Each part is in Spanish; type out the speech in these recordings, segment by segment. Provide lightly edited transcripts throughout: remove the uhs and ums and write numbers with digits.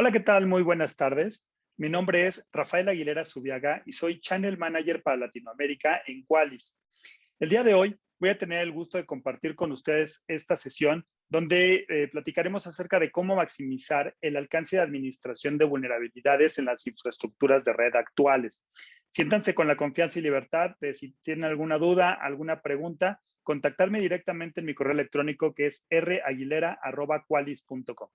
Hola, ¿qué tal? Muy buenas tardes. Mi nombre es Rafael Aguilera Zubiaga y soy Channel Manager para Latinoamérica en Qualys. El día de hoy voy a tener el gusto de compartir con ustedes esta sesión donde platicaremos acerca de cómo maximizar el alcance de administración de vulnerabilidades en las infraestructuras de red actuales. Siéntanse con la confianza y libertad de, si tienen alguna duda, alguna pregunta, contactarme directamente en mi correo electrónico que es raguilera@qualys.com.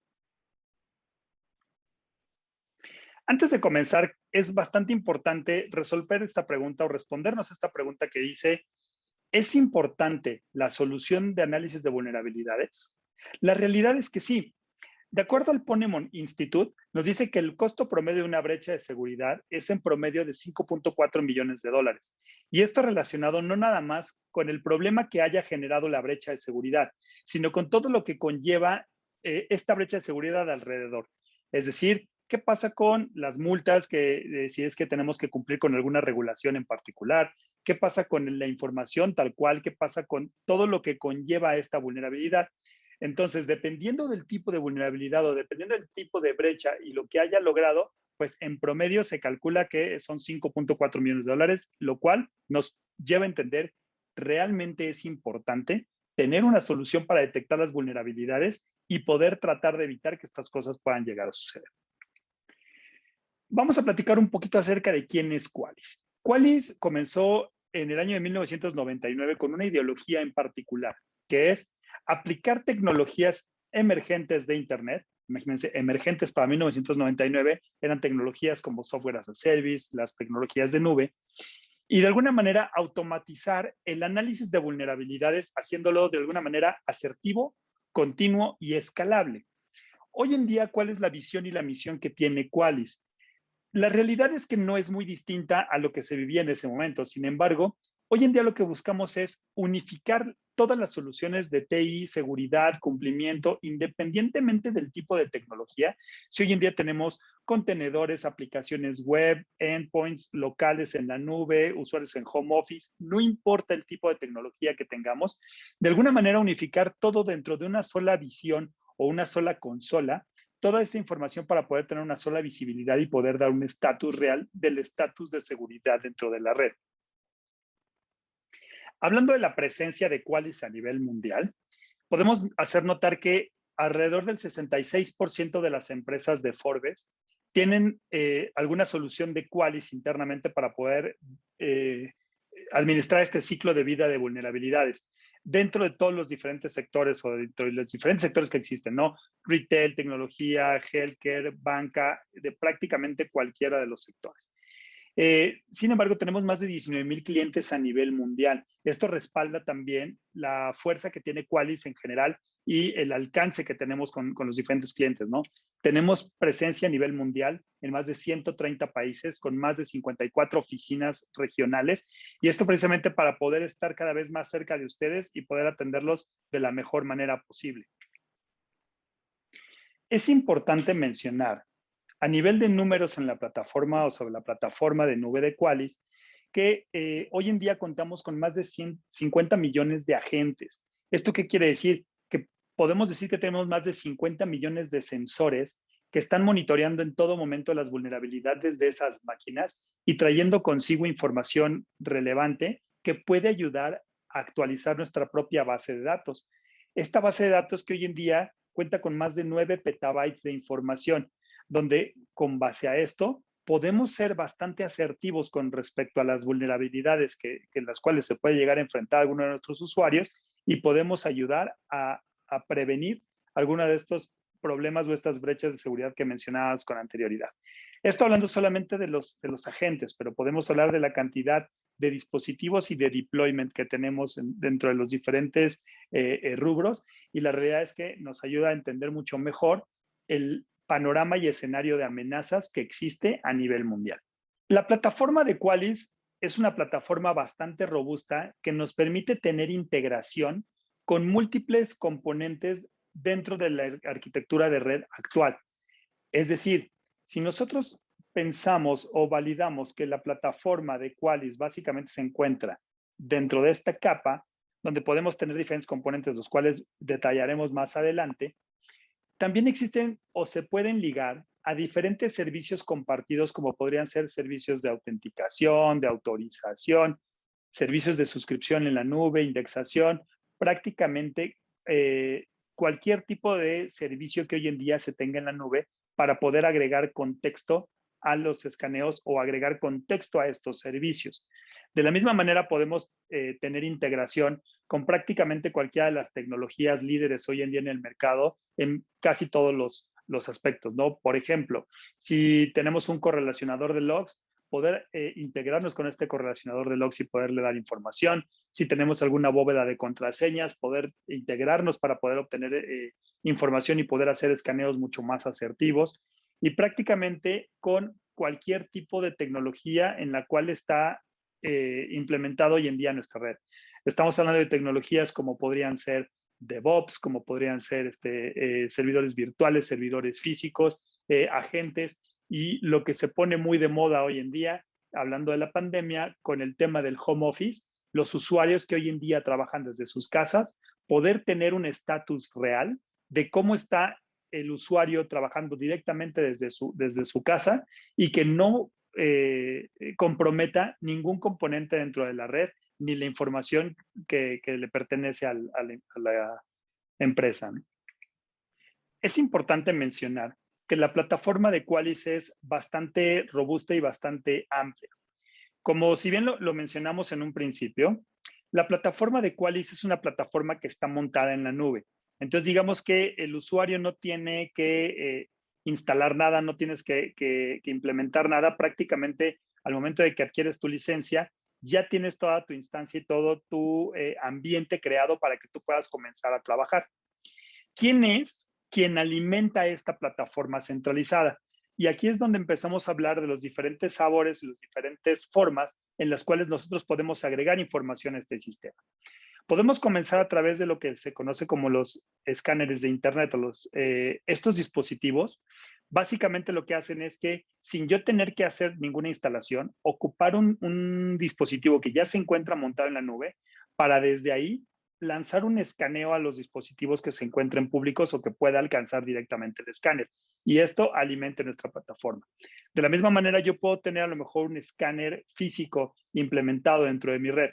Antes de comenzar, es bastante importante resolver esta pregunta o respondernos a esta pregunta que dice, ¿es importante la solución de análisis de vulnerabilidades? La realidad es que sí. De acuerdo al Ponemon Institute, nos dice que el costo promedio de una brecha de seguridad es en promedio de 5.4 millones de dólares. Y esto relacionado no nada más con el problema que haya generado la brecha de seguridad, sino con todo lo que conlleva esta brecha de seguridad alrededor. Es decir, ¿qué pasa con las multas si es que tenemos que cumplir con alguna regulación en particular? ¿Qué pasa con la información tal cual? ¿Qué pasa con todo lo que conlleva esta vulnerabilidad? Entonces, dependiendo del tipo de vulnerabilidad o dependiendo del tipo de brecha y lo que haya logrado, pues en promedio se calcula que son 5.4 millones de dólares, lo cual nos lleva a entender realmente es importante tener una solución para detectar las vulnerabilidades y poder tratar de evitar que estas cosas puedan llegar a suceder. Vamos a platicar un poquito acerca de quién es Qualys. Qualys comenzó en el año de 1999 con una ideología en particular, que es aplicar tecnologías emergentes de Internet. Imagínense, emergentes para 1999 eran tecnologías como software as a service, las tecnologías de nube, y de alguna manera automatizar el análisis de vulnerabilidades, haciéndolo de alguna manera asertivo, continuo y escalable. Hoy en día, ¿cuál es la visión y la misión que tiene Qualys? La realidad es que no es muy distinta a lo que se vivía en ese momento. Sin embargo, hoy en día lo que buscamos es unificar todas las soluciones de TI, seguridad, cumplimiento, independientemente del tipo de tecnología. Si hoy en día tenemos contenedores, aplicaciones web, endpoints locales en la nube, usuarios en home office, no importa el tipo de tecnología que tengamos, de alguna manera unificar todo dentro de una sola visión o una sola consola, toda esta información para poder tener una sola visibilidad y poder dar un estatus real del estatus de seguridad dentro de la red. Hablando de la presencia de Qualys a nivel mundial, podemos hacer notar que alrededor del 66% de las empresas de Forbes tienen alguna solución de Qualys internamente para poder administrar este ciclo de vida de vulnerabilidades dentro de todos los diferentes sectores o dentro de los diferentes sectores que existen, ¿no? Retail, tecnología, healthcare, banca, de prácticamente cualquiera de los sectores. Sin embargo, tenemos más de 19,000 clientes a nivel mundial. Esto respalda también la fuerza que tiene Qualys en general y el alcance que tenemos con los diferentes clientes, ¿no? Tenemos presencia a nivel mundial en más de 130 países con más de 54 oficinas regionales y esto precisamente para poder estar cada vez más cerca de ustedes y poder atenderlos de la mejor manera posible. Es importante mencionar a nivel de números en la plataforma o sobre la plataforma de nube de Qualys, que hoy en día contamos con más de 150 millones de agentes. ¿Esto qué quiere decir? Que podemos decir que tenemos más de 50 millones de sensores que están monitoreando en todo momento las vulnerabilidades de esas máquinas y trayendo consigo información relevante que puede ayudar a actualizar nuestra propia base de datos. Esta base de datos que hoy en día cuenta con más de 9 petabytes de información, donde con base a esto podemos ser bastante asertivos con respecto a las vulnerabilidades en las cuales se puede llegar a enfrentar alguno de nuestros usuarios y podemos ayudar a prevenir alguno de estos problemas o estas brechas de seguridad que mencionabas con anterioridad. Esto hablando solamente de los agentes, pero podemos hablar de la cantidad de dispositivos y de deployment que tenemos dentro de los diferentes rubros y la realidad es que nos ayuda a entender mucho mejor el panorama y escenario de amenazas que existe a nivel mundial. La plataforma de Qualys es una plataforma bastante robusta que nos permite tener integración con múltiples componentes dentro de la arquitectura de red actual. Es decir, si nosotros pensamos o validamos que la plataforma de Qualys básicamente se encuentra dentro de esta capa, donde podemos tener diferentes componentes, los cuales detallaremos más adelante, también existen o se pueden ligar a diferentes servicios compartidos como podrían ser servicios de autenticación, de autorización, servicios de suscripción en la nube, indexación, prácticamente cualquier tipo de servicio que hoy en día se tenga en la nube para poder agregar contexto a los escaneos o agregar contexto a estos servicios. De la misma manera podemos tener integración con prácticamente cualquiera de las tecnologías líderes hoy en día en el mercado en casi todos los aspectos, ¿no? Por ejemplo, si tenemos un correlacionador de logs, poder integrarnos con este correlacionador de logs y poderle dar información. Si tenemos alguna bóveda de contraseñas, poder integrarnos para poder obtener información y poder hacer escaneos mucho más asertivos. Y prácticamente con cualquier tipo de tecnología en la cual está implementado hoy en día en nuestra red. Estamos hablando de tecnologías como podrían ser DevOps, como podrían ser servidores virtuales, servidores físicos, agentes, y lo que se pone muy de moda hoy en día, hablando de la pandemia, con el tema del home office, los usuarios que hoy en día trabajan desde sus casas, poder tener un estatus real de cómo está el usuario trabajando directamente desde su casa y que no comprometa ningún componente dentro de la red ni la información que le pertenece a la empresa, ¿no? Es importante mencionar que la plataforma de Qualys es bastante robusta y bastante amplia. Como si bien lo mencionamos en un principio, la plataforma de Qualys es una plataforma que está montada en la nube. Entonces, digamos que el usuario no tiene que instalar nada, no tienes que implementar nada. Prácticamente, al momento de que adquieres tu licencia, ya tienes toda tu instancia y todo tu ambiente creado para que tú puedas comenzar a trabajar. ¿Quién es quien alimenta esta plataforma centralizada? Y aquí es donde empezamos a hablar de los diferentes sabores y las diferentes formas en las cuales nosotros podemos agregar información a este sistema. Podemos comenzar a través de lo que se conoce como los escáneres de Internet o estos dispositivos. Básicamente lo que hacen es que sin yo tener que hacer ninguna instalación, ocupar un dispositivo que ya se encuentra montado en la nube para desde ahí lanzar un escaneo a los dispositivos que se encuentren públicos o que pueda alcanzar directamente el escáner. Y esto alimenta nuestra plataforma. De la misma manera, yo puedo tener a lo mejor un escáner físico implementado dentro de mi red,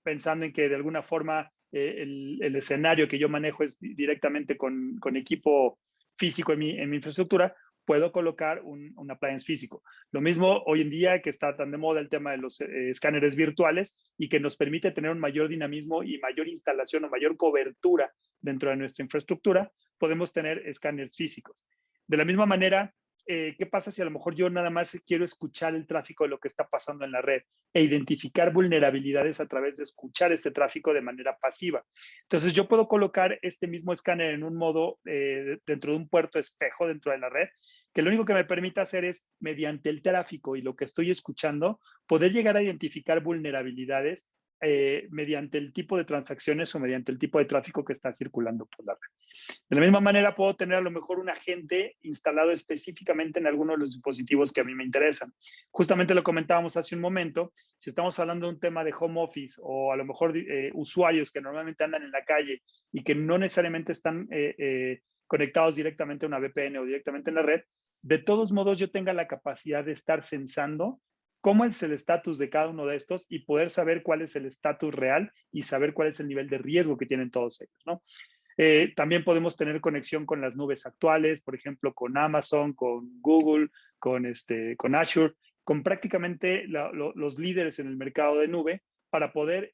pensando en que de alguna forma el escenario que yo manejo es directamente con equipo físico en mi infraestructura, puedo colocar un appliance físico. Lo mismo hoy en día que está tan de moda el tema de los escáneres virtuales y que nos permite tener un mayor dinamismo y mayor instalación o mayor cobertura dentro de nuestra infraestructura, podemos tener escáneres físicos. De la misma manera, ¿qué pasa si a lo mejor yo nada más quiero escuchar el tráfico de lo que está pasando en la red e identificar vulnerabilidades a través de escuchar este tráfico de manera pasiva? Entonces yo puedo colocar este mismo escáner en un modo dentro de un puerto espejo dentro de la red, que lo único que me permite hacer es, mediante el tráfico y lo que estoy escuchando, poder llegar a identificar vulnerabilidades mediante el tipo de transacciones o mediante el tipo de tráfico que está circulando por la red. De la misma manera, puedo tener a lo mejor un agente instalado específicamente en alguno de los dispositivos que a mí me interesan. Justamente lo comentábamos hace un momento, si estamos hablando de un tema de home office o a lo mejor usuarios que normalmente andan en la calle y que no necesariamente están conectados directamente a una VPN o directamente en la red, de todos modos yo tenga la capacidad de estar censando cómo es el estatus de cada uno de estos y poder saber cuál es el estatus real y saber cuál es el nivel de riesgo que tienen todos ellos, ¿no? También podemos tener conexión con las nubes actuales, por ejemplo, con Amazon, con Google, con Azure, con prácticamente los líderes en el mercado de nube para poder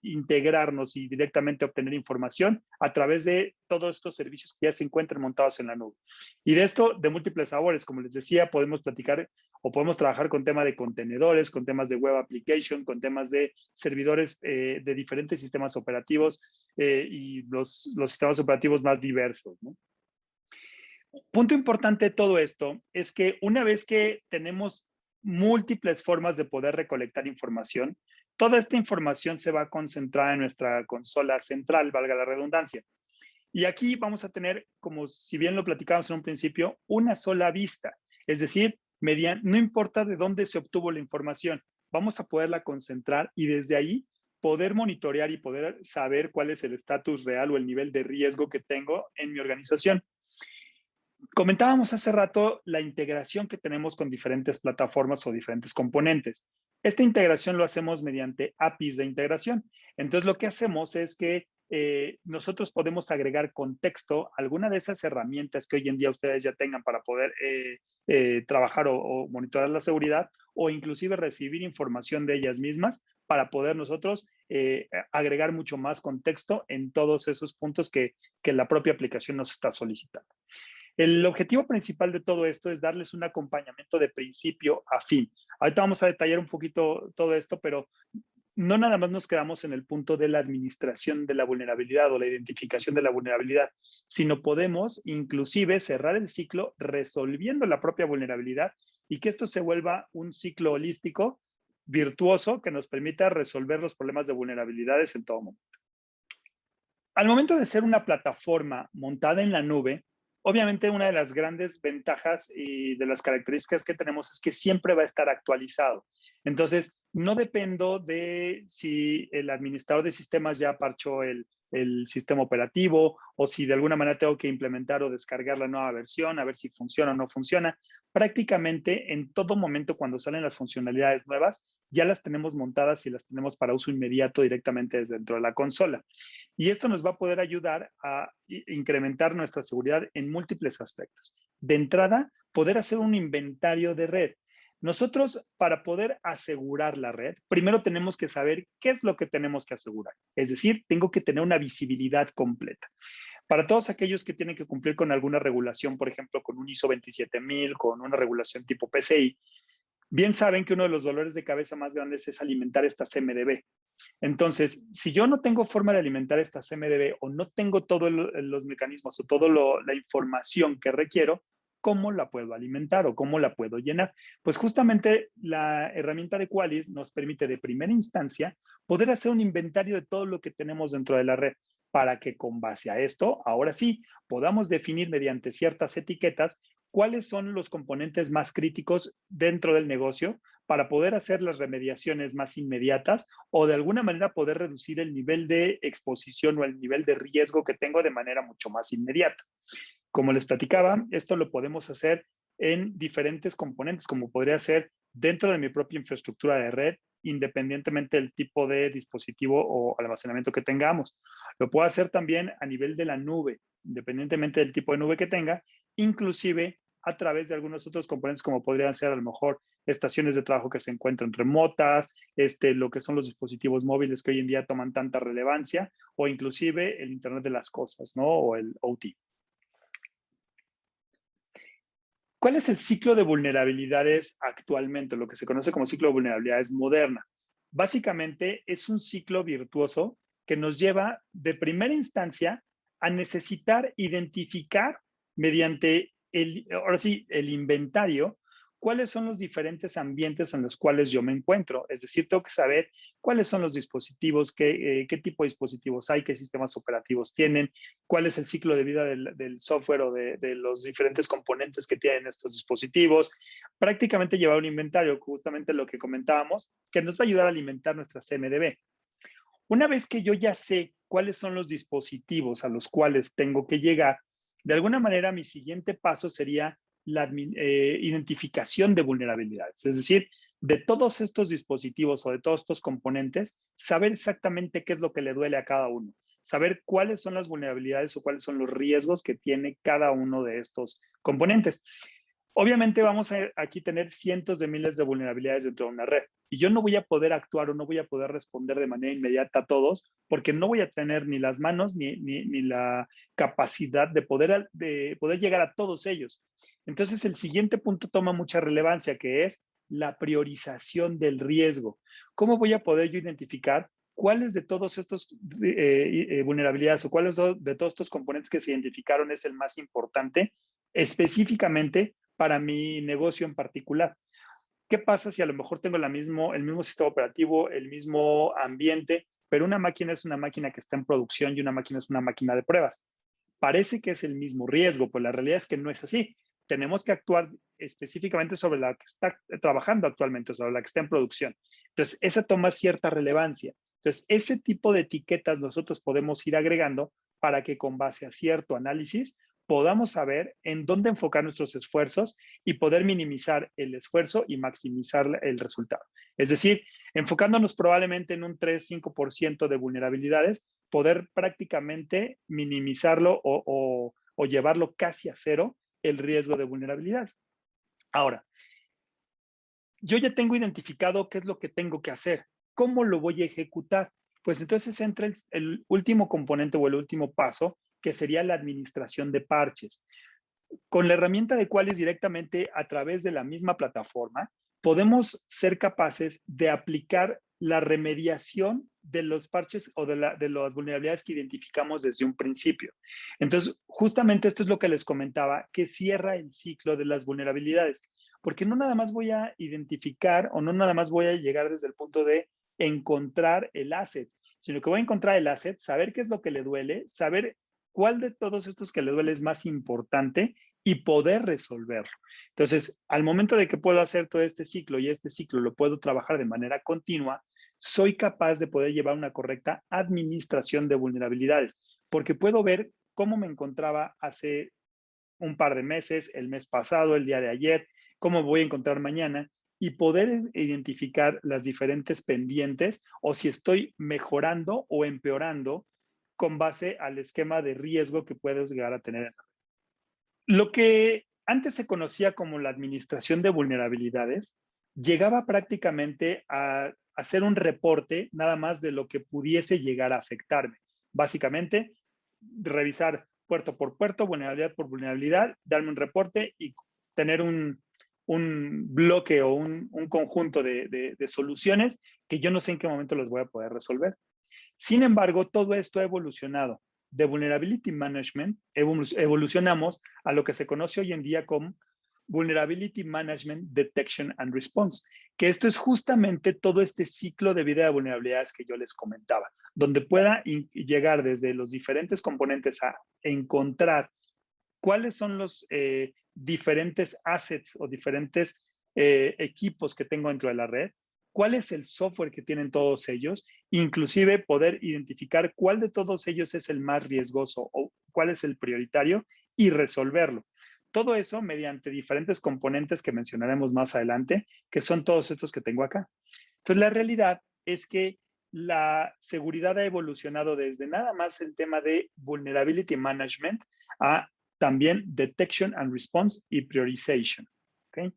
integrarnos y directamente obtener información a través de todos estos servicios que ya se encuentran montados en la nube. Y de esto, de múltiples sabores, como les decía, podemos platicar o podemos trabajar con temas de contenedores, con temas de web application, con temas de servidores de diferentes sistemas operativos y los sistemas operativos más diversos, ¿no? Punto importante de todo esto es que una vez que tenemos múltiples formas de poder recolectar información, toda esta información se va a concentrar en nuestra consola central, valga la redundancia. Y aquí vamos a tener, como si bien lo platicábamos en un principio, una sola vista. Es decir, no importa de dónde se obtuvo la información, vamos a poderla concentrar y desde ahí poder monitorear y poder saber cuál es el estatus real o el nivel de riesgo que tengo en mi organización. Comentábamos hace rato la integración que tenemos con diferentes plataformas o diferentes componentes. Esta integración lo hacemos mediante APIs de integración. Entonces, lo que hacemos es que nosotros podemos agregar contexto a alguna de esas herramientas que hoy en día ustedes ya tengan para poder trabajar o monitorar la seguridad o inclusive recibir información de ellas mismas para poder nosotros agregar mucho más contexto en todos esos puntos que la propia aplicación nos está solicitando. El objetivo principal de todo esto es darles un acompañamiento de principio a fin. Ahorita vamos a detallar un poquito todo esto, pero no nada más nos quedamos en el punto de la administración de la vulnerabilidad o la identificación de la vulnerabilidad, sino podemos inclusive cerrar el ciclo resolviendo la propia vulnerabilidad y que esto se vuelva un ciclo holístico, virtuoso, que nos permita resolver los problemas de vulnerabilidades en todo momento. Al momento de ser una plataforma montada en la nube, obviamente una de las grandes ventajas y de las características que tenemos es que siempre va a estar actualizado. Entonces, no dependo de si el administrador de sistemas ya parchó el sistema operativo o si de alguna manera tengo que implementar o descargar la nueva versión, a ver si funciona o no funciona. Prácticamente en todo momento cuando salen las funcionalidades nuevas, ya las tenemos montadas y las tenemos para uso inmediato directamente desde dentro de la consola. Y esto nos va a poder ayudar a incrementar nuestra seguridad en múltiples aspectos. De entrada, poder hacer un inventario de red. Nosotros, para poder asegurar la red, primero tenemos que saber qué es lo que tenemos que asegurar. Es decir, tengo que tener una visibilidad completa. Para todos aquellos que tienen que cumplir con alguna regulación, por ejemplo, con un ISO 27000, con una regulación tipo PCI, bien saben que uno de los dolores de cabeza más grandes es alimentar esta CMDB. Entonces, si yo no tengo forma de alimentar esta CMDB o no tengo todos los mecanismos o toda la información que requiero, ¿cómo la puedo alimentar o cómo la puedo llenar? Pues justamente la herramienta de Qualys nos permite de primera instancia poder hacer un inventario de todo lo que tenemos dentro de la red para que con base a esto, ahora sí, podamos definir mediante ciertas etiquetas cuáles son los componentes más críticos dentro del negocio para poder hacer las remediaciones más inmediatas o de alguna manera poder reducir el nivel de exposición o el nivel de riesgo que tengo de manera mucho más inmediata. Como les platicaba, esto lo podemos hacer en diferentes componentes, como podría ser dentro de mi propia infraestructura de red, independientemente del tipo de dispositivo o almacenamiento que tengamos. Lo puedo hacer también a nivel de la nube, independientemente del tipo de nube que tenga, inclusive a través de algunos otros componentes como podrían ser a lo mejor estaciones de trabajo que se encuentran remotas, lo que son los dispositivos móviles que hoy en día toman tanta relevancia o inclusive el Internet de las cosas, ¿no? O el OT. ¿Cuál es el ciclo de vulnerabilidades actualmente? Lo que se conoce como ciclo de vulnerabilidades moderna. Básicamente es un ciclo virtuoso que nos lleva de primera instancia a necesitar identificar mediante ahora sí, el inventario, cuáles son los diferentes ambientes en los cuales yo me encuentro. Es decir, tengo que saber cuáles son los dispositivos, qué tipo de dispositivos hay, qué sistemas operativos tienen, cuál es el ciclo de vida del software o de los diferentes componentes que tienen estos dispositivos. Prácticamente llevar un inventario, justamente lo que comentábamos, que nos va a ayudar a alimentar nuestra CMDB. Una vez que yo ya sé cuáles son los dispositivos a los cuales tengo que llegar, de alguna manera mi siguiente paso sería la identificación de vulnerabilidades. Es decir, de todos estos dispositivos o de todos estos componentes, saber exactamente qué es lo que le duele a cada uno. Saber cuáles son las vulnerabilidades o cuáles son los riesgos que tiene cada uno de estos componentes. Obviamente vamos a aquí tener cientos de miles de vulnerabilidades dentro de una red y yo no voy a poder actuar o no voy a poder responder de manera inmediata a todos porque no voy a tener ni las manos ni la capacidad de poder llegar a todos ellos. Entonces el siguiente punto toma mucha relevancia que es la priorización del riesgo. ¿Cómo voy a poder yo identificar cuáles de todos estos vulnerabilidades o cuáles de todos estos componentes que se identificaron es el más importante específicamente para mi negocio en particular? ¿Qué pasa si a lo mejor tengo el mismo sistema operativo, el mismo ambiente, pero una máquina es una máquina que está en producción y una máquina es una máquina de pruebas? Parece que es el mismo riesgo, pero la realidad es que no es así. Tenemos que actuar específicamente sobre la que está trabajando actualmente, sobre la que está en producción. Entonces, esa toma cierta relevancia. Entonces, ese tipo de etiquetas nosotros podemos ir agregando para que con base a cierto análisis podamos saber en dónde enfocar nuestros esfuerzos y poder minimizar el esfuerzo y maximizar el resultado. Es decir, enfocándonos probablemente en un 3-5% de vulnerabilidades, poder prácticamente minimizarlo o llevarlo casi a cero el riesgo de vulnerabilidades. Ahora, yo ya tengo identificado qué es lo que tengo que hacer. ¿Cómo lo voy a ejecutar? Pues entonces entra el último componente o el último paso, que sería la administración de parches. Con la herramienta de Qualys directamente a través de la misma plataforma, podemos ser capaces de aplicar la remediación de los parches o de las vulnerabilidades que identificamos desde un principio. Entonces, justamente esto es lo que les comentaba, que cierra el ciclo de las vulnerabilidades, porque no nada más voy a identificar o no nada más voy a llegar desde el punto de encontrar el asset, sino que voy a encontrar el asset, saber qué es lo que le duele, saber cuál de todos estos que le duele es más importante y poder resolverlo. Entonces, al momento de que puedo hacer todo este ciclo y este ciclo lo puedo trabajar de manera continua, soy capaz de poder llevar una correcta administración de vulnerabilidades, porque puedo ver cómo me encontraba hace un par de meses, el mes pasado, el día de ayer, cómo voy a encontrar mañana y poder identificar las diferentes pendientes o si estoy mejorando o empeorando con base al esquema de riesgo que puedes llegar a tener. Lo que antes se conocía como la administración de vulnerabilidades, llegaba prácticamente a hacer un reporte nada más de lo que pudiese llegar a afectarme. Básicamente, revisar puerto por puerto, vulnerabilidad por vulnerabilidad, darme un reporte y tener un bloque o un conjunto de soluciones que yo no sé en qué momento los voy a poder resolver. Sin embargo, todo esto ha evolucionado. De Vulnerability Management evolucionamos a lo que se conoce hoy en día como Vulnerability Management Detection and Response, que esto es justamente todo este ciclo de vida de vulnerabilidades que yo les comentaba, donde pueda llegar desde los diferentes componentes a encontrar cuáles son los diferentes assets o diferentes equipos que tengo dentro de la red, cuál es el software que tienen todos ellos, inclusive poder identificar cuál de todos ellos es el más riesgoso o cuál es el prioritario y resolverlo. Todo eso mediante diferentes componentes que mencionaremos más adelante, que son todos estos que tengo acá. Entonces, la realidad es que la seguridad ha evolucionado desde nada más el tema de vulnerability management a también detection and response y priorization. ¿Okay?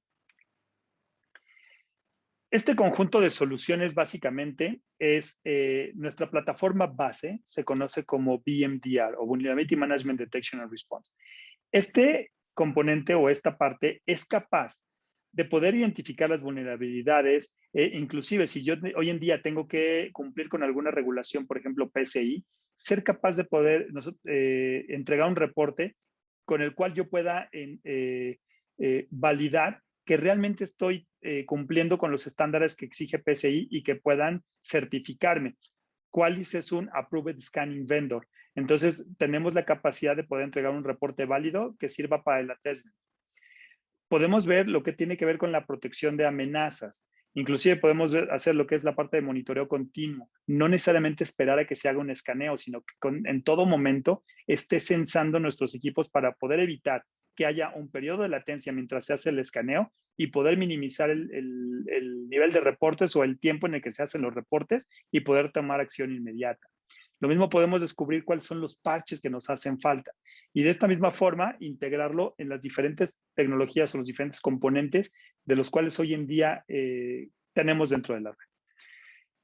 Este conjunto de soluciones básicamente es nuestra plataforma base, se conoce como VMDR o Vulnerability Management Detection and Response. Este componente o esta parte es capaz de poder identificar las vulnerabilidades, inclusive si yo hoy en día tengo que cumplir con alguna regulación, por ejemplo PCI, ser capaz de poder entregar un reporte con el cual yo pueda validar que realmente estoy cumpliendo con los estándares que exige PCI y que puedan certificarme. Qualys es un Approved Scanning Vendor. Entonces, tenemos la capacidad de poder entregar un reporte válido que sirva para el assessment. Podemos ver lo que tiene que ver con la protección de amenazas. Inclusive podemos hacer lo que es la parte de monitoreo continuo. No necesariamente esperar a que se haga un escaneo, sino que en todo momento esté censando nuestros equipos para poder evitar que haya un periodo de latencia mientras se hace el escaneo y poder minimizar el nivel de reportes o el tiempo en el que se hacen los reportes y poder tomar acción inmediata. Lo mismo podemos descubrir cuáles son los parches que nos hacen falta y de esta misma forma integrarlo en las diferentes tecnologías o los diferentes componentes de los cuales hoy en día tenemos dentro de la red.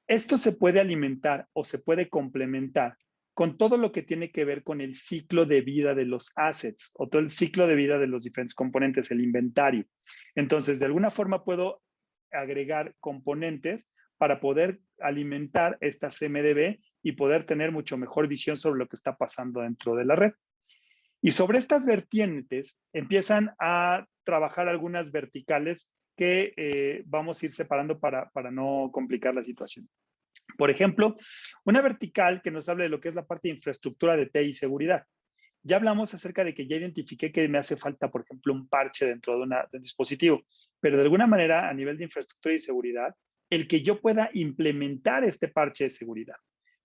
Esto se puede alimentar o se puede complementar con todo lo que tiene que ver con el ciclo de vida de los assets o todo el ciclo de vida de los diferentes componentes, el inventario. Entonces, de alguna forma puedo agregar componentes para poder alimentar esta CMDB y poder tener mucho mejor visión sobre lo que está pasando dentro de la red. Y sobre estas vertientes empiezan a trabajar algunas verticales que vamos a ir separando para no complicar la situación. Por ejemplo, una vertical que nos habla de lo que es la parte de infraestructura de TI y seguridad. Ya hablamos acerca de que ya identifiqué que me hace falta, por ejemplo, un parche dentro de un dispositivo, pero de alguna manera a nivel de infraestructura y seguridad, el que yo pueda implementar este parche de seguridad,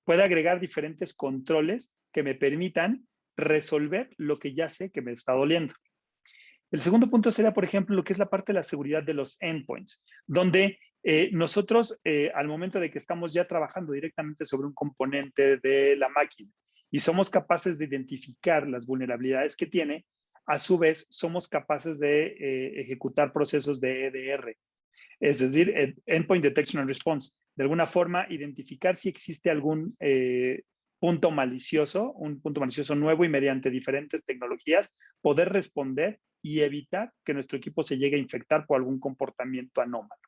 pueda agregar diferentes controles que me permitan resolver lo que ya sé que me está doliendo. El segundo punto sería, por ejemplo, lo que es la parte de la seguridad de los endpoints, donde nosotros, al momento de que estamos ya trabajando directamente sobre un componente de la máquina y somos capaces de identificar las vulnerabilidades que tiene, a su vez somos capaces de ejecutar procesos de EDR, es decir, Endpoint Detection and Response. De alguna forma, identificar si existe algún un punto malicioso nuevo y mediante diferentes tecnologías poder responder y evitar que nuestro equipo se llegue a infectar por algún comportamiento anómalo.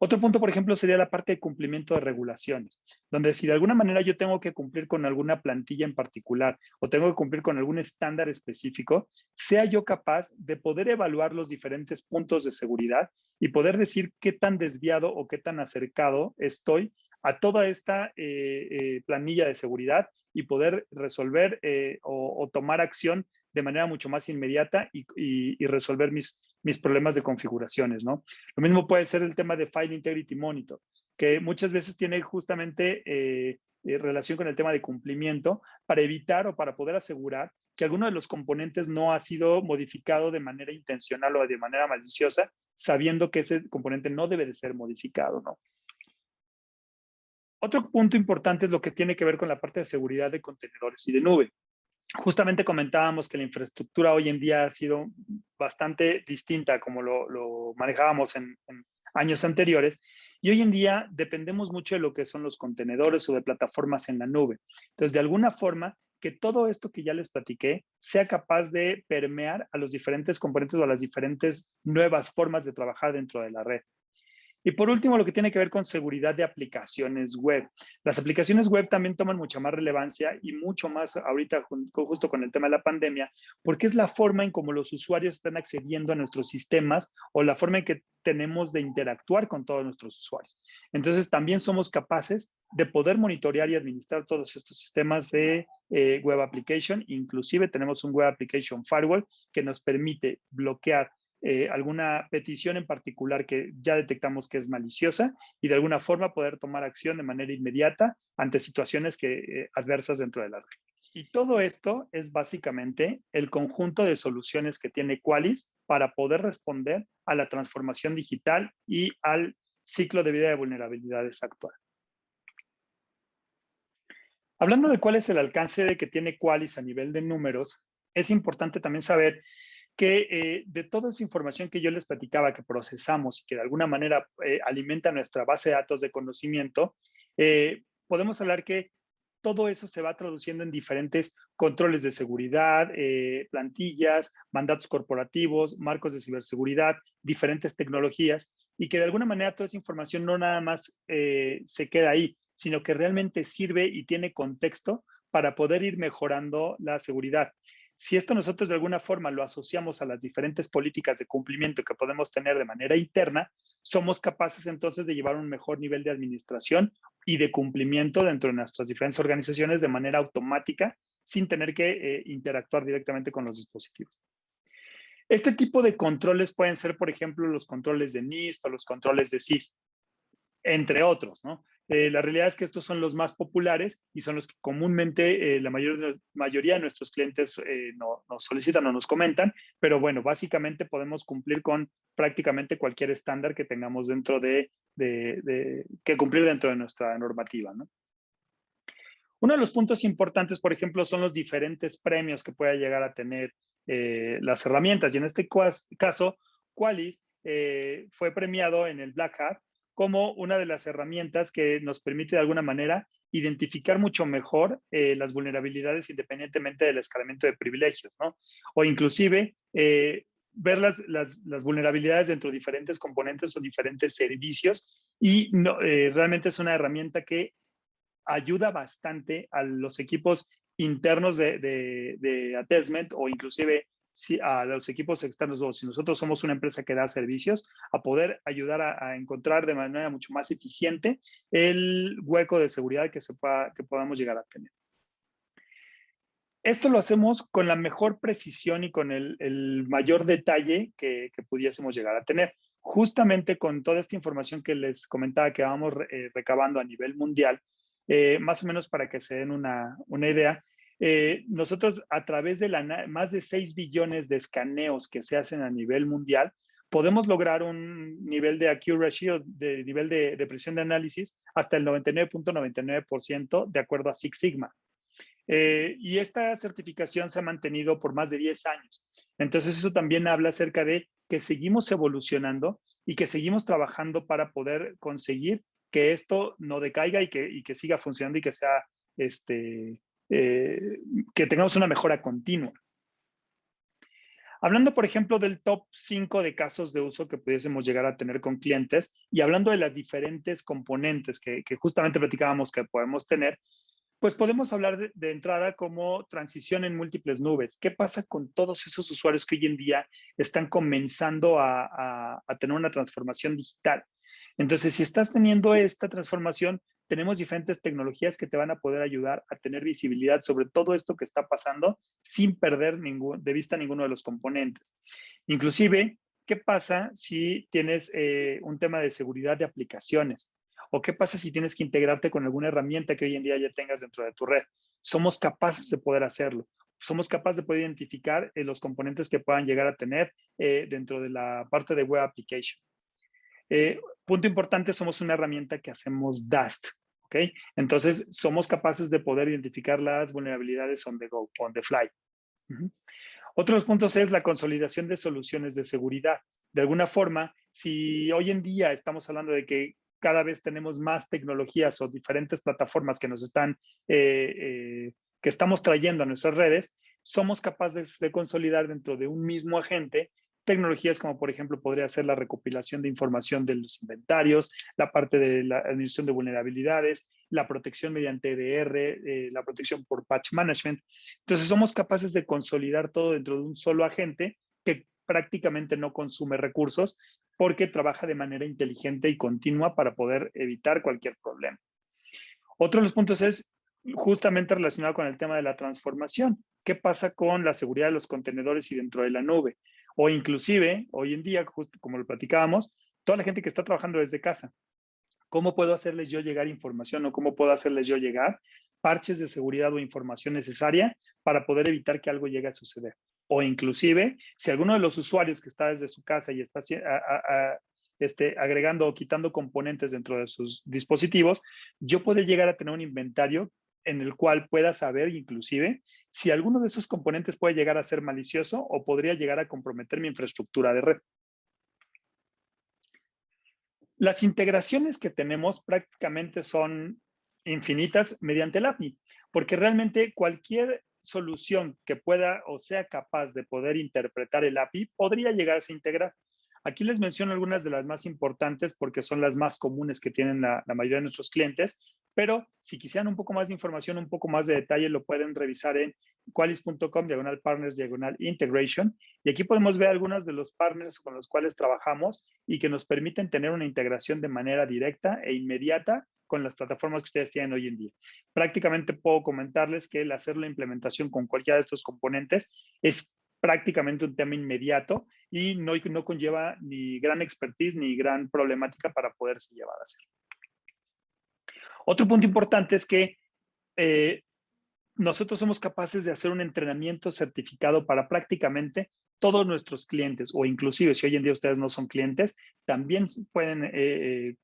Otro punto, por ejemplo, sería la parte de cumplimiento de regulaciones, donde si de alguna manera yo tengo que cumplir con alguna plantilla en particular o tengo que cumplir con algún estándar específico, sea yo capaz de poder evaluar los diferentes puntos de seguridad y poder decir qué tan desviado o qué tan acercado estoy a toda esta planilla de seguridad y poder resolver o tomar acción de manera mucho más inmediata y resolver mis problemas de configuraciones, ¿no? Lo mismo puede ser el tema de File Integrity Monitor, que muchas veces tiene justamente relación con el tema de cumplimiento para evitar o para poder asegurar que alguno de los componentes no ha sido modificado de manera intencional o de manera maliciosa, sabiendo que ese componente no debe de ser modificado, ¿no? Otro punto importante es lo que tiene que ver con la parte de seguridad de contenedores y de nube. Justamente comentábamos que la infraestructura hoy en día ha sido bastante distinta como lo manejábamos en años anteriores y hoy en día dependemos mucho de lo que son los contenedores o de plataformas en la nube. Entonces, de alguna forma, que todo esto que ya les platiqué sea capaz de permear a los diferentes componentes o a las diferentes nuevas formas de trabajar dentro de la red. Y por último, lo que tiene que ver con seguridad de aplicaciones web. Las aplicaciones web también toman mucha más relevancia y mucho más ahorita justo con el tema de la pandemia, porque es la forma en cómo los usuarios están accediendo a nuestros sistemas o la forma en que tenemos de interactuar con todos nuestros usuarios. Entonces, también somos capaces de poder monitorear y administrar todos estos sistemas de web application. Inclusive tenemos un web application firewall que nos permite bloquear alguna petición en particular que ya detectamos que es maliciosa y de alguna forma poder tomar acción de manera inmediata ante situaciones adversas dentro de la red. Y todo esto es básicamente el conjunto de soluciones que tiene Qualys para poder responder a la transformación digital y al ciclo de vida de vulnerabilidades actual. Hablando de cuál es el alcance que tiene Qualys a nivel de números, es importante también saber que de toda esa información que yo les platicaba, que procesamos y que de alguna manera alimenta nuestra base de datos de conocimiento, podemos hablar que todo eso se va traduciendo en diferentes controles de seguridad, plantillas, mandatos corporativos, marcos de ciberseguridad, diferentes tecnologías, y que de alguna manera toda esa información no nada más se queda ahí, sino que realmente sirve y tiene contexto para poder ir mejorando la seguridad. Si esto nosotros de alguna forma lo asociamos a las diferentes políticas de cumplimiento que podemos tener de manera interna, somos capaces entonces de llevar un mejor nivel de administración y de cumplimiento dentro de nuestras diferentes organizaciones de manera automática, sin tener que interactuar directamente con los dispositivos. Este tipo de controles pueden ser, por ejemplo, los controles de NIST o los controles de SIS, entre otros, ¿no? La realidad es que estos son los más populares y son los que comúnmente la mayoría de nuestros clientes nos solicitan o nos comentan, pero bueno, básicamente podemos cumplir con prácticamente cualquier estándar que tengamos dentro que cumplir dentro de nuestra normativa, ¿no? Uno de los puntos importantes, por ejemplo, son los diferentes premios que pueda llegar a tener las herramientas. Y en este caso, Qualys fue premiado en el Black Hat como una de las herramientas que nos permite de alguna manera identificar mucho mejor las independientemente del escalamiento de privilegios, ¿no? O inclusive ver las vulnerabilidades dentro de diferentes componentes o diferentes servicios y no, realmente es una herramienta que ayuda bastante a los equipos internos de attestment o inclusive a los equipos externos o si nosotros somos una empresa que da servicios, a poder ayudar a encontrar de manera mucho más eficiente el hueco de seguridad que podamos llegar a tener. Esto lo hacemos con la mejor precisión y con el mayor detalle que pudiésemos llegar a tener. Justamente con toda esta información que les comentaba que vamos recabando a nivel mundial, más o menos para que se den una idea, nosotros a través de más de 6 billones de escaneos que se hacen a nivel mundial, podemos lograr un nivel de accuracy o de nivel de precisión de análisis hasta el 99.99% de acuerdo a Six Sigma. Y esta certificación se ha mantenido por más de 10 años. Entonces eso también habla acerca de que seguimos evolucionando y que seguimos trabajando para poder conseguir que esto no decaiga y que siga funcionando y que sea, que tengamos una mejora continua. Hablando, por ejemplo, del top 5 de casos de uso que pudiésemos llegar a tener con clientes y hablando de las diferentes componentes que justamente platicábamos que podemos tener, pues podemos hablar de entrada como transición en múltiples nubes. ¿Qué pasa con todos esos usuarios que hoy en día están comenzando a tener una transformación digital? Entonces, si estás teniendo esta transformación, tenemos diferentes tecnologías que te van a poder ayudar a tener visibilidad sobre todo esto que está pasando sin perder de vista ninguno de los componentes. Inclusive, ¿qué pasa si tienes un tema de seguridad de aplicaciones? ¿O qué pasa si tienes que integrarte con alguna herramienta que hoy en día ya tengas dentro de tu red? Somos capaces de poder hacerlo. Somos capaces de poder identificar los componentes que puedan llegar a tener dentro de la parte de Web Application. Punto importante, somos una herramienta que hacemos DAST, ¿ok? Entonces, somos capaces de poder identificar las vulnerabilidades on the go, on the fly. Otro de los puntos es la consolidación de soluciones de seguridad. De alguna forma, si hoy en día estamos hablando de que cada vez tenemos más tecnologías o diferentes plataformas que nos están, que estamos trayendo a nuestras redes, somos capaces de consolidar dentro de un mismo agente tecnologías como, por ejemplo, podría ser la recopilación de información de los inventarios, la parte de la administración de vulnerabilidades, la protección mediante EDR, la protección por patch management. Entonces, somos capaces de consolidar todo dentro de un solo agente que prácticamente no consume recursos porque trabaja de manera inteligente y continua para poder evitar cualquier problema. Otro de los puntos es justamente relacionado con el tema de la transformación. ¿Qué pasa con la seguridad de los contenedores y dentro de la nube? O inclusive, hoy en día, justo como lo platicábamos, toda la gente que está trabajando desde casa. ¿Cómo puedo hacerles yo llegar información o cómo puedo hacerles yo llegar parches de seguridad o información necesaria para poder evitar que algo llegue a suceder? O inclusive, si alguno de los usuarios que está desde su casa y está agregando o quitando componentes dentro de sus dispositivos, yo puedo llegar a tener un inventario en el cual pueda saber inclusive si alguno de esos componentes puede llegar a ser malicioso o podría llegar a comprometer mi infraestructura de red. Las integraciones que tenemos prácticamente son infinitas mediante el API, porque realmente cualquier solución que pueda o sea capaz de poder interpretar el API podría llegarse a integrar. Aquí les menciono algunas de las más importantes porque son las más comunes que tienen la mayoría de nuestros clientes, pero si quisieran un poco más de información, un poco más de detalle, lo pueden revisar en qualys.com/partners/integration. Y aquí podemos ver algunos de los partners con los cuales trabajamos y que nos permiten tener una integración de manera directa e inmediata con las plataformas que ustedes tienen hoy en día. Prácticamente puedo comentarles que el hacer la implementación con cualquiera de estos componentes es prácticamente un tema inmediato y no conlleva ni gran expertise ni gran problemática para poderse llevar a hacer. Otro punto importante es que nosotros somos capaces de hacer un entrenamiento certificado para prácticamente todos nuestros clientes, o inclusive si hoy en día ustedes no son clientes, también pueden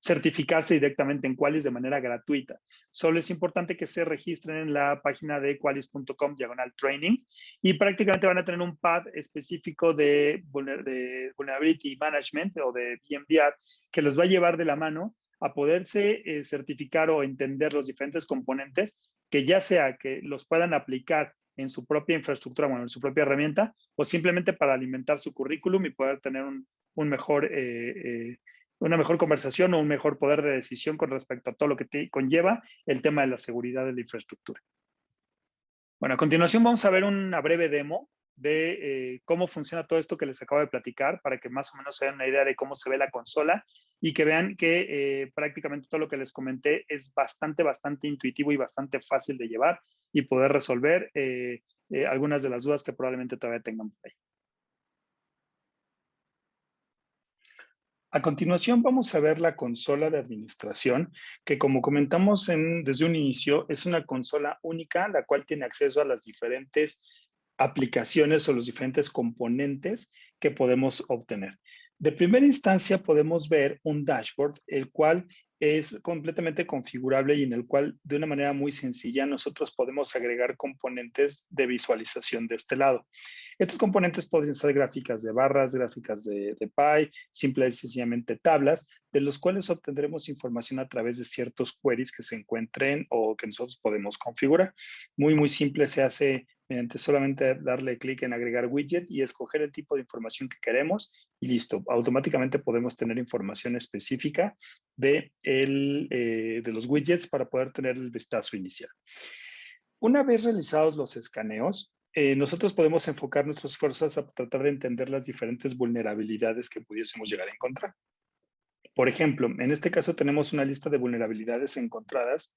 certificarse directamente en Qualys de manera gratuita. Solo es importante que se registren en la página de qualys.com/training y prácticamente van a tener un pad específico de Vulnerability Management o de VMDR que los va a llevar de la mano a poderse certificar o entender los diferentes componentes que ya sea que los puedan aplicar en su propia infraestructura, bueno, en su propia herramienta, o simplemente para alimentar su currículum y poder tener una mejor conversación o un mejor poder de decisión con respecto a todo lo que conlleva el tema de la seguridad de la infraestructura. Bueno, a continuación vamos a ver una breve demo de cómo funciona todo esto que les acabo de platicar para que más o menos se den una idea de cómo se ve la consola y que vean que prácticamente todo lo que les comenté es bastante intuitivo y bastante fácil de llevar y poder resolver algunas de las dudas que probablemente todavía tengan por ahí. A continuación vamos a ver la consola de administración, que como comentamos desde un inicio, es una consola única, la cual tiene acceso a las diferentes aplicaciones o los diferentes componentes que podemos obtener. De primera instancia podemos ver un dashboard, el cual es completamente configurable y en el cual de una manera muy sencilla nosotros podemos agregar componentes de visualización de este lado. Estos componentes podrían ser gráficas de barras, gráficas de pie, simple y sencillamente tablas, de los cuales obtendremos información a través de ciertos queries que se encuentren o que nosotros podemos configurar. Muy, muy simple, se hace mediante solamente darle clic en agregar widget y escoger el tipo de información que queremos y listo. Automáticamente podemos tener información específica de los widgets para poder tener el vistazo inicial. Una vez realizados los escaneos, nosotros podemos enfocar nuestros esfuerzos a tratar de entender las diferentes vulnerabilidades que pudiésemos llegar a encontrar. Por ejemplo, en este caso tenemos una lista de vulnerabilidades encontradas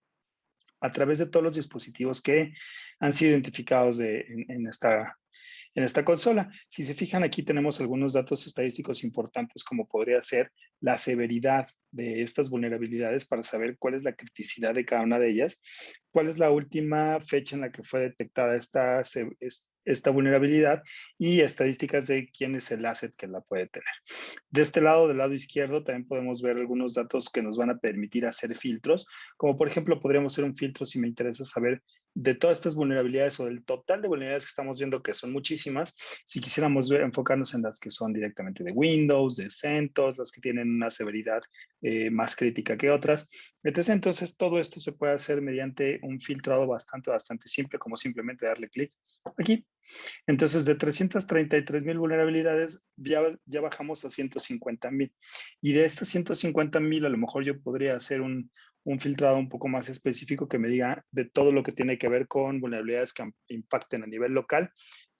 a través de todos los dispositivos que han sido identificados en esta consola. Si se fijan, aquí tenemos algunos datos estadísticos importantes, como podría ser la severidad de estas vulnerabilidades para saber cuál es la criticidad de cada una de ellas, cuál es la última fecha en la que fue detectada esta vulnerabilidad y estadísticas de quién es el asset que la puede tener. De este lado, del lado izquierdo, también podemos ver algunos datos que nos van a permitir hacer filtros, como por ejemplo, podríamos hacer un filtro si me interesa saber de todas estas vulnerabilidades o del total de vulnerabilidades que estamos viendo, que son muchísimas, si quisiéramos enfocarnos en las que son directamente de Windows, de CentOS, las que tienen una severidad más crítica que otras, etc. Entonces, todo esto se puede hacer mediante un filtrado bastante simple, como simplemente darle clic aquí. Entonces, de 333,000 vulnerabilidades, ya bajamos a 150,000. Y de estas 150,000, a lo mejor yo podría hacer un filtrado un poco más específico que me diga de todo lo que tiene que ver con vulnerabilidades que impacten a nivel local.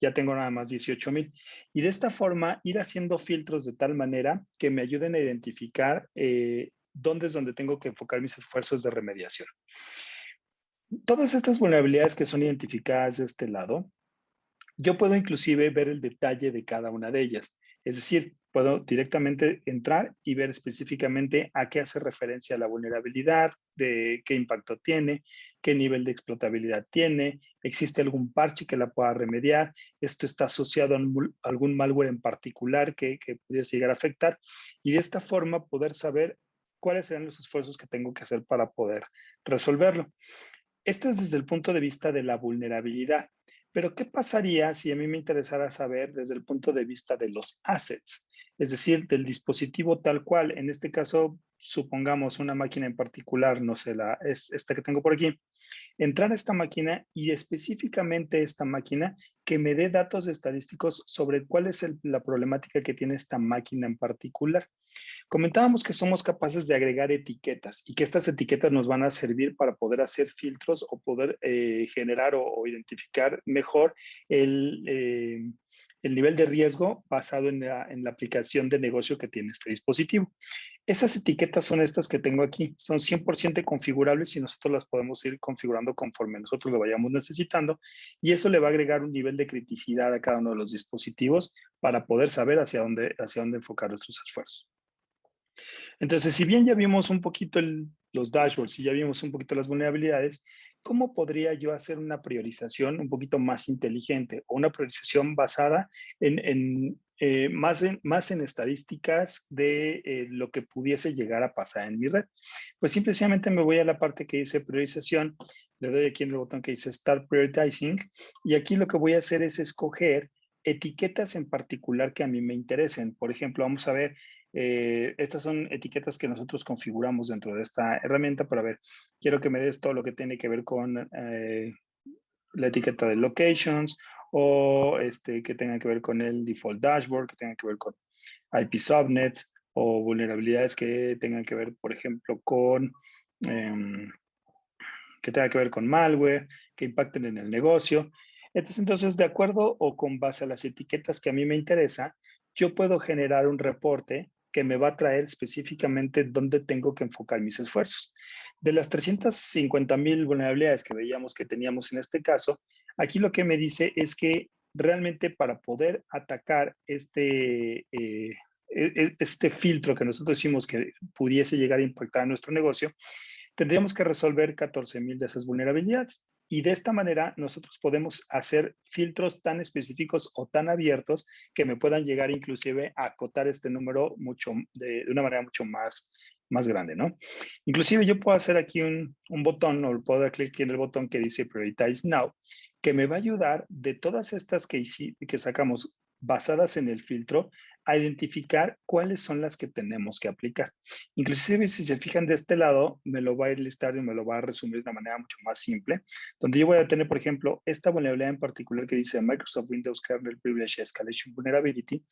Ya tengo nada más 18,000. Y de esta forma, ir haciendo filtros de tal manera que me ayuden a identificar dónde es donde tengo que enfocar mis esfuerzos de remediación. Todas estas vulnerabilidades que son identificadas de este lado, yo puedo inclusive ver el detalle de cada una de ellas. Es decir, puedo directamente entrar y ver específicamente a qué hace referencia la vulnerabilidad, de qué impacto tiene, qué nivel de explotabilidad tiene, existe algún parche que la pueda remediar, esto está asociado a algún malware en particular que pudiese llegar a afectar y de esta forma poder saber cuáles serán los esfuerzos que tengo que hacer para poder resolverlo. Esto es desde el punto de vista de la vulnerabilidad. Pero, ¿qué pasaría si a mí me interesara saber desde el punto de vista de los assets? Es decir, del dispositivo tal cual. En este caso, supongamos una máquina en particular, no sé, es esta que tengo por aquí. Entrar a esta máquina y específicamente esta máquina que me dé datos estadísticos sobre cuál es la problemática que tiene esta máquina en particular. Comentábamos que somos capaces de agregar etiquetas y que estas etiquetas nos van a servir para poder hacer filtros o poder generar o identificar mejor el, eh, el nivel de riesgo basado en la aplicación de negocio que tiene este dispositivo. Esas etiquetas son estas que tengo aquí. Son 100% configurables y nosotros las podemos ir configurando conforme nosotros lo vayamos necesitando. Y eso le va a agregar un nivel de criticidad a cada uno de los dispositivos para poder saber hacia dónde enfocar nuestros esfuerzos. Entonces, si bien ya vimos un poquito los dashboards y ya vimos un poquito las vulnerabilidades, ¿cómo podría yo hacer una priorización un poquito más inteligente o una priorización basada más en estadísticas de lo que pudiese llegar a pasar en mi red? Pues simplemente me voy a la parte que dice priorización, le doy aquí en el botón que dice Start Prioritizing y aquí lo que voy a hacer es escoger etiquetas en particular que a mí me interesen. Por ejemplo, vamos a ver estas son etiquetas que nosotros configuramos dentro de esta herramienta para ver, quiero que me des todo lo que tiene que ver con la etiqueta de locations o que tenga que ver con el default dashboard, que tenga que ver con IP subnets o vulnerabilidades que tengan que ver, por ejemplo, eh, que tenga que ver con malware, que impacten en el negocio. Entonces, de acuerdo o con base a las etiquetas que a mí me interesa, yo puedo generar un reporte que me va a traer específicamente dónde tengo que enfocar mis esfuerzos. De las 350,000 vulnerabilidades que veíamos que teníamos en este caso, aquí lo que me dice es que realmente para poder atacar este filtro que nosotros hicimos que pudiese llegar a impactar a nuestro negocio, tendríamos que resolver 14,000 de esas vulnerabilidades. Y de esta manera nosotros podemos hacer filtros tan específicos o tan abiertos que me puedan llegar inclusive a acotar este número de una manera mucho más grande, ¿no? Inclusive yo puedo hacer aquí un botón o puedo dar clic en el botón que dice Prioritize Now, que me va a ayudar de todas estas que sacamos basadas en el filtro a identificar cuáles son las que tenemos que aplicar. Inclusive si se fijan de este lado, me lo va a ir listar y me lo va a resumir de una manera mucho más simple, donde yo voy a tener, por ejemplo, esta vulnerabilidad en particular que dice Microsoft Windows Kernel Privilege Escalation Vulnerability.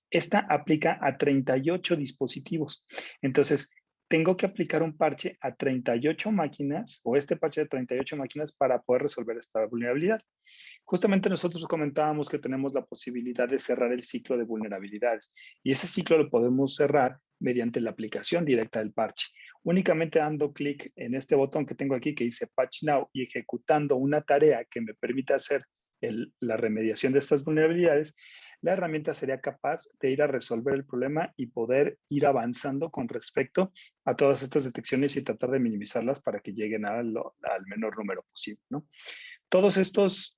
Esta aplica a 38 dispositivos. Entonces, tengo que aplicar un parche a 38 máquinas o este parche de 38 máquinas para poder resolver esta vulnerabilidad. Justamente nosotros comentábamos que tenemos la posibilidad de cerrar el ciclo de vulnerabilidades y ese ciclo lo podemos cerrar mediante la aplicación directa del parche. Únicamente dando clic en este botón que tengo aquí que dice Patch Now y ejecutando una tarea que me permita hacer la remediación de estas vulnerabilidades, la herramienta sería capaz de ir a resolver el problema y poder ir avanzando con respecto a todas estas detecciones y tratar de minimizarlas para que lleguen al menor número posible, ¿no? Todos estos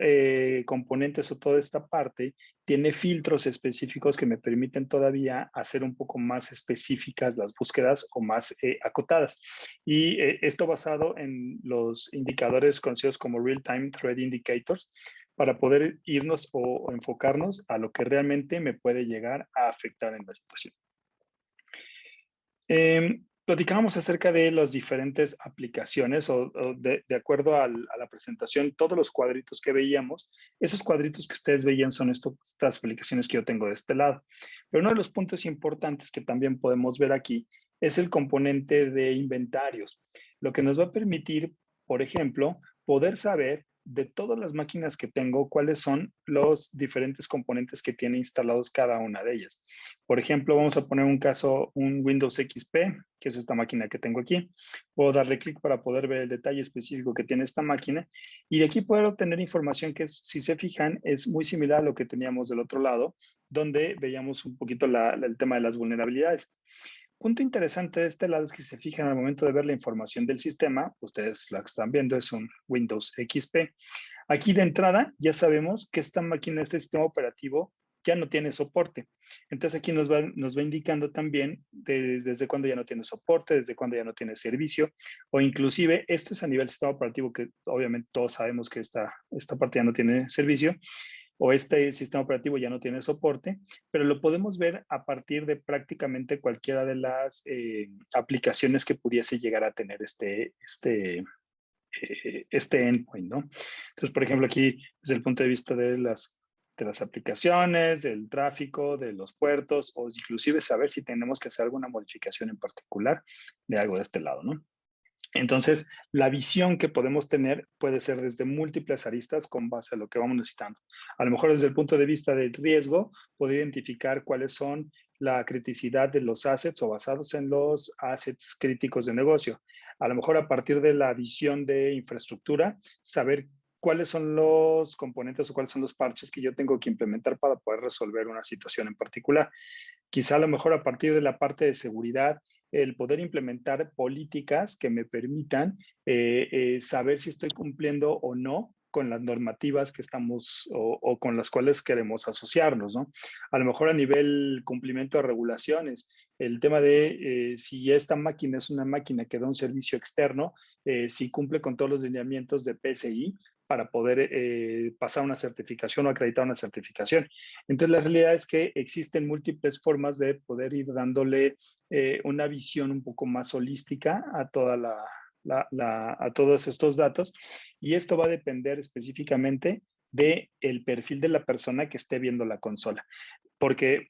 componentes o toda esta parte tiene filtros específicos que me permiten todavía hacer un poco más específicas las búsquedas o más acotadas. Y esto basado en los indicadores conocidos como Real-Time Threat Indicators para poder irnos o enfocarnos a lo que realmente me puede llegar a afectar en la situación. Platicábamos acerca de las diferentes aplicaciones o de acuerdo a la presentación, todos los cuadritos que veíamos, esos cuadritos que ustedes veían son estas aplicaciones que yo tengo de este lado. Pero uno de los puntos importantes que también podemos ver aquí es el componente de inventarios, lo que nos va a permitir, por ejemplo, poder saber de todas las máquinas que tengo, cuáles son los diferentes componentes que tiene instalados cada una de ellas. Por ejemplo, vamos a poner un caso, un Windows XP, que es esta máquina que tengo aquí. Puedo darle clic para poder ver el detalle específico que tiene esta máquina y de aquí poder obtener información que, si se fijan, es muy similar a lo que teníamos del otro lado, donde veíamos un poquito el tema de las vulnerabilidades. Punto interesante de este lado es que si se fijan al momento de ver la información del sistema, ustedes la que están viendo es un Windows XP. Aquí de entrada ya sabemos que esta máquina, este sistema operativo, ya no tiene soporte. Entonces aquí nos va indicando también desde cuándo ya no tiene soporte, desde cuándo ya no tiene servicio, o inclusive esto es a nivel sistema operativo que obviamente todos sabemos que esta parte ya no tiene servicio, o este sistema operativo ya no tiene soporte, pero lo podemos ver a partir de prácticamente cualquiera de las aplicaciones que pudiese llegar a tener este endpoint, ¿no? Entonces, por ejemplo, aquí desde el punto de vista de las aplicaciones, del tráfico, de los puertos, o inclusive saber si tenemos que hacer alguna modificación en particular de algo de este lado, ¿no? Entonces, la visión que podemos tener puede ser desde múltiples aristas con base a lo que vamos necesitando. A lo mejor desde el punto de vista del riesgo, poder identificar cuáles son la criticidad de los assets o basados en los assets críticos de negocio. A lo mejor a partir de la visión de infraestructura, saber cuáles son los componentes o cuáles son los parches que yo tengo que implementar para poder resolver una situación en particular. Quizá a lo mejor a partir de la parte de seguridad, el poder implementar políticas que me permitan saber si estoy cumpliendo o no con las normativas que estamos o con las cuales queremos asociarnos, ¿no? A lo mejor a nivel cumplimiento de regulaciones, el tema de si esta máquina es una máquina que da un servicio externo, si cumple con todos los lineamientos de PCI para poder pasar una certificación o acreditar una certificación. Entonces, la realidad es que existen múltiples formas de poder ir dándole una visión un poco más holística a a todos estos datos y esto va a depender específicamente del perfil de la persona que esté viendo la consola, porque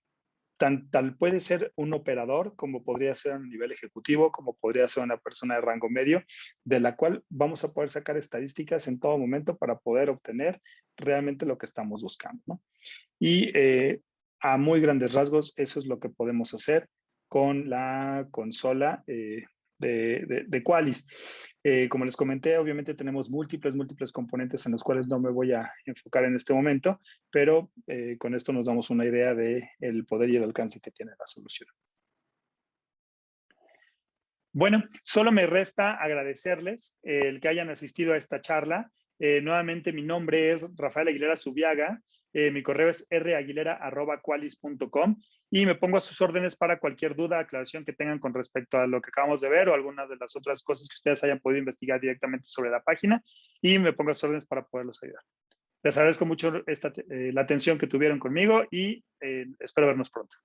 tal puede ser un operador como podría ser a un nivel ejecutivo, como podría ser una persona de rango medio, de la cual vamos a poder sacar estadísticas en todo momento para poder obtener realmente lo que estamos buscando, ¿no? Y a muy grandes rasgos, eso es lo que podemos hacer con la consola de Qualys. Como les comenté, obviamente tenemos múltiples componentes en los cuales no me voy a enfocar en este momento, pero con esto nos damos una idea del poder y el alcance que tiene la solución. Bueno, solo me resta agradecerles el que hayan asistido a esta charla. Nuevamente, mi nombre es Rafael Aguilera Zubiaga. Mi correo es raguilera@qualys.com y me pongo a sus órdenes para cualquier duda, aclaración que tengan con respecto a lo que acabamos de ver o alguna de las otras cosas que ustedes hayan podido investigar directamente sobre la página, y me pongo a sus órdenes para poderlos ayudar. Les agradezco mucho la atención que tuvieron conmigo y espero vernos pronto.